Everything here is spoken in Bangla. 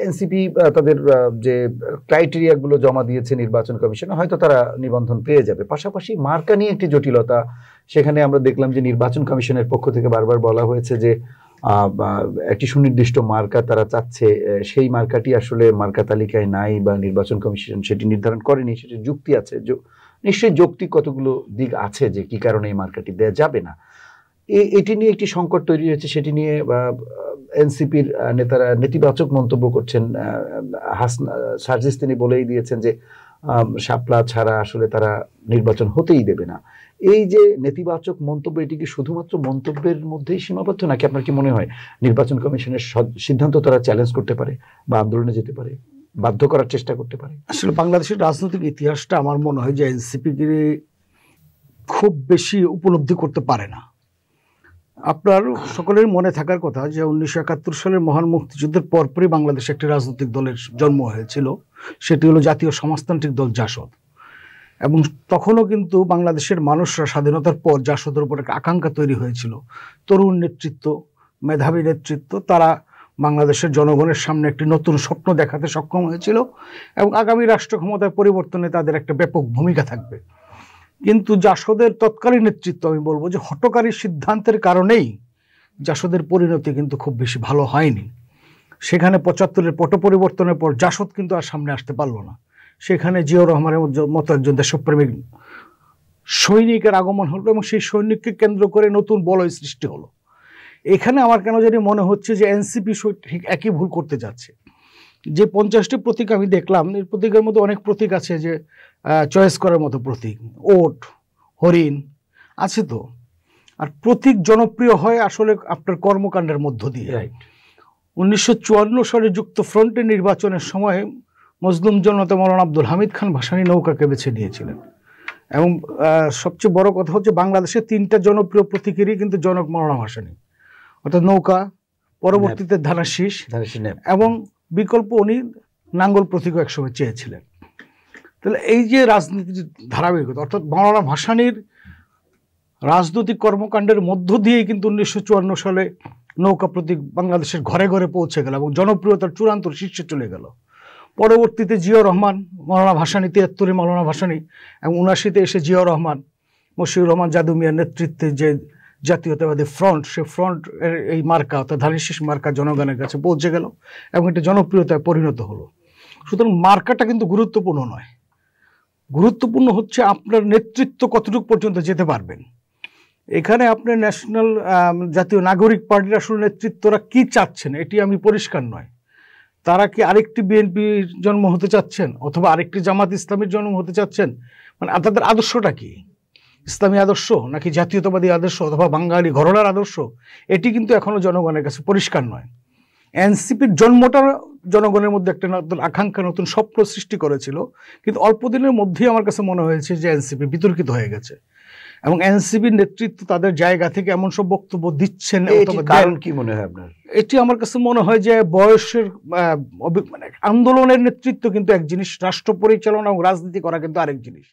এনসিপি তাদের যে ক্রাইটেরিয়াগুলো জমা দিয়েছে নির্বাচন কমিশনে, হয়তো তারা নিবন্ধন পেয়ে যাবে। পাশাপাশি মার্কা নিয়ে একটি জটিলতা, সেখানে আমরা দেখলাম যে নির্বাচন কমিশনের পক্ষ থেকে বারবার বলা হয়েছে যে একটি সুনির্দিষ্ট মার্কা তারা চাচ্ছে, সেই মার্কাটি আসলে মার্কা তালিকায় নাই বা নির্বাচন কমিশন সেটি নির্ধারণ করেনি, সেটি যুক্তি আছে, নিশ্চয়ই যৌক্তিক কতগুলো দিক আছে যে কি কারণে এই মার্কাটি দেওয়া যাবে না। এটি নিয়ে একটি সংকট তৈরি হয়েছে, সেটি নিয়ে এনসিপির নেতারা নেতিবাচক মন্তব্য করছেন। সার্জিস তিনি বলেই দিয়েছেন যে শাপলা ছাড়া আসলে তারা নির্বাচন হতেই দেবে না। এই যে নেতিবাচক মন্তব্য, এটি কি শুধুমাত্র মন্তব্যের মধ্যেই সীমাবদ্ধ, নাকি আপনার কি মনে হয় নির্বাচন কমিশনের সিদ্ধান্ত তারা চ্যালেঞ্জ করতে পারে বা আন্দোলনে যেতে পারে, বাধ্য করার চেষ্টা করতে পারে? আসলে বাংলাদেশের রাজনৈতিক ইতিহাসটা আমার মনে হয় যে এনসিপি খুব বেশি উপলব্ধি করতে পারে না। আপনার সকলের মনে থাকার কথা যে 1971 সালের মহান মুক্তিযুদ্ধের পরপরই বাংলাদেশে একটি রাজনৈতিক দলের জন্ম হয়েছিল, সেটি হলো জাতীয় সমাজতান্ত্রিক দল জাসদ। এবং তখনও কিন্তু বাংলাদেশের মানুষরা স্বাধীনতার পর জাসদের উপর একটা আকাঙ্ক্ষা তৈরি হয়েছিল, তরুণ নেতৃত্ব, মেধাবী নেতৃত্ব, তারা বাংলাদেশের জনগণের সামনে একটি নতুন স্বপ্ন দেখাতে সক্ষম হয়েছিল এবং আগামী রাষ্ট্র ক্ষমতার পরিবর্তনে তাদের একটা ব্যাপক ভূমিকা থাকবে। কিন্তু জাসদের তৎকালীন নেতৃত্ব, আমি বলবো যে হঠকারী সিদ্ধান্তের কারণেই জাসদের পরিণতি কিন্তু খুব বেশি ভালো হয়নি। সেখানে 75-এর পট পরিবর্তনের পর জাসদ কিন্তু আর সামনে আসতে পারলো না। সেখানে জিয়াউর রহমানের মতো একজন দেশপ্রেমিক সৈনিকের আগমন হলো এবং সেই সৈনিককে কেন্দ্র করে নতুন বলয় সৃষ্টি হলো। এখানে আমার কেন জানি মনে হচ্ছে যে এনসিপি ঠিক একই ভুল করতে যাচ্ছে। যে 50টি প্রতীক আমি দেখলাম, এর প্রতীকের মধ্যে অনেক প্রতীক আছে যে চয়েস করার মতো প্রতীক, ওট, হরিণ আছে তো। আর প্রতীক জনপ্রিয় হয় আসলে আপনার কর্মকাণ্ডের মধ্য দিয়ে। 1954 সালে যুক্ত ফ্রন্টের নির্বাচনের সময় মজলুম জনতা মৌলানা আব্দুল হামিদ খান ভাসানী নৌকাকে বেছে নিয়েছিলেন। এবং সবচেয়ে বড় কথা হচ্ছে বাংলাদেশে 3টা জনপ্রিয় প্রতীকেরই কিন্তু জনক মৌলানা ভাসানী, অর্থাৎ নৌকা, পরবর্তীতে ধানের শীষ এবং বিকল্প উনি নাঙ্গল প্রতীকও একসময় চেয়েছিলেন। তাহলে এই যে রাজনীতির ধারাবাহিকতা, অর্থাৎ মৌলানা ভাসানীর রাজনৈতিক কর্মকাণ্ডের মধ্য দিয়েই কিন্তু 1954 সালে নৌকা প্রতীক বাংলাদেশের ঘরে ঘরে পৌঁছে গেল এবং জনপ্রিয়তার চূড়ান্ত শীর্ষে চলে গেল। পরবর্তীতে জিয়াউর রহমান, মৌলানা ভাসানী 73-এ মৌলানা ভাসানী এবং 79-তে এসে জিয়াউর রহমান, মশিউর রহমান জাদু মিয়ার নেতৃত্বে যে জাতীয়তাবাদী ফ্রন্ট, সে ফ্রন্ট এর এই মার্কা অর্থাৎ ধানের শীষ মার্কা জনগণের কাছে পৌঁছে গেল এবং এটা জনপ্রিয়তায় পরিণত হলো। সুতরাং মার্কাটা কিন্তু গুরুত্বপূর্ণ নয়, গুরুত্বপূর্ণ হচ্ছে আপনার নেতৃত্ব কতটুকু পর্যন্ত যেতে পারবেন। এখানে আপনার ন্যাশনাল জাতীয় নাগরিক পার্টির আসলে নেতৃত্বরা কি চাচ্ছেন এটি আমি পরিষ্কার নয়। তারা কি আরেকটি বিএনপির জন্ম হতে চাচ্ছেন অথবা আরেকটি জামাত ইসলামীর জন্ম হতে চাচ্ছেন? মানে তাদের আদর্শটা কি, ইসলামী আদর্শ নাকি জাতীয়তাবাদী আদর্শ অথবা বাঙালি ঘরনার আদর্শ, এটি কিন্তু এখনো জনগণের কাছে পরিষ্কার নয়। এনসিপির জন্মটা জনগণের মধ্যে একটা নতুন আকাঙ্ক্ষা, নতুন স্বপ্ন সৃষ্টি করেছিল, কিন্তু অল্প দিনের মধ্যেই আমার কাছে মনে হয়েছে যে এনসিপি বিতর্কিত হয়ে গেছে এবং এনসিপির নেতৃত্ব তাদের জায়গা থেকে এমন সব বক্তব্য দিচ্ছেন। কারণ কি মনে হয় আপনার? এটি আমার কাছে মনে হয় যে বয়সের মানে আন্দোলনের নেতৃত্ব কিন্তু এক জিনিস, রাষ্ট্র পরিচালনা এবং রাজনীতি করা কিন্তু আরেক জিনিস।